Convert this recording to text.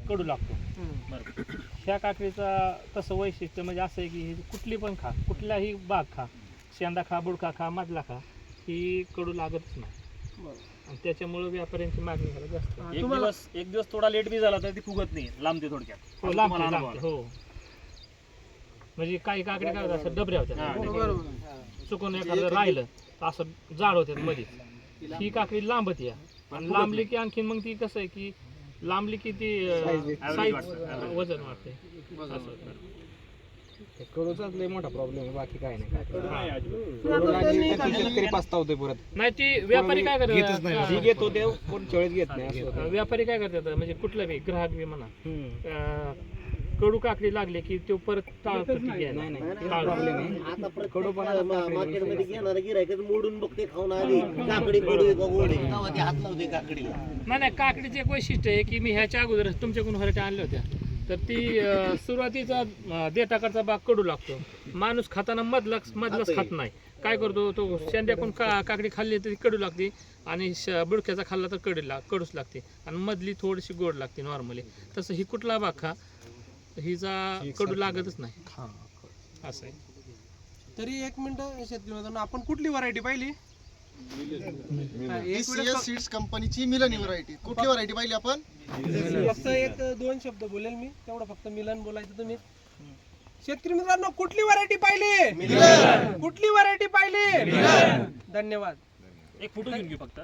कडू लागतो. ह्या काकडीचा तसं वैशिष्ट्य म्हणजे असं आहे की कुठली पण खा, कुठलाही बाग खा, शेंदा खा, बुडका खा, मधला खा, ही कडू लागतच नाही. आणि त्याच्यामुळे व्यापाऱ्यांची मागणी झाली जास्त. एक दिवस थोडा लेट बी झाला तर ती फुगत नाही, लांबते थोडक्यात. हो, लांबते. हो, म्हणजे काही काकडे काय होतात, असं डबऱ्या होत्या, चुकून एखादं राहिलं तर असं जाड होते मध्ये. ही काकडी लांबत या, आणि लांबली की आणखीन मग ती कसं आहे की लांबली की ती साईज वजन वाढते. कडूचाच लय मोठा प्रॉब्लेम आहे, बाकी काय नाही. शेतकरी पस्तावतोय परत. नाही, ती व्यापारी काय करतात, जी घेत होते कोण चळत घेत नाही. व्यापारी काय करतात म्हणजे कुठला बी ग्राहक बी म्हणा, कडू काकडी लागली की तो परत टाळतो ती घ्यायला. मार्केटमध्ये घेणारा गिरायक मोडून बघते, खाऊन आली काकडी कडू आहे का गोड आहे, तेव्हा ते हात लावते काकडीला. नाही, काकडीचे एक वैशिष्ट्य आहे की मी ह्याच्या अगोदर तुमच्याकडून व्हरायटी आणल्या होत्या, तर ती सुरुवातीचा देठाकडचा भाग कडू लागतो. माणूस खाताना मधलाच खात नाही. काय करतो तो, शेंड्याकडून काकडी खाल्ली तर कडू लागते, आणि बुडक्याचा खाल्ला तर कडूच लागते, आणि मधली थोडीशी गोड लागते नॉर्मली. तसं ही कुठला भाग खा, हिचा कडू लागतच नाही असं आहे. तरी एक मिनिट शेतकरी मित्रांनो, आपण कुठली व्हरायटी पाहिली? सीड्स कंपनीची मिलन व्हरायटी. कुठली व्हरायटी पाहिली आपण? फक्त एक दोन शब्द बोलेल मी, तेवढं फक्त मिलन बोलायचं तुम्ही. शेतकरी मित्रांनो, कुठली व्हरायटी पाहिली? कुठली व्हरायटी पाहिली? धन्यवाद. एक फोटो घेऊन घेऊ फक्त.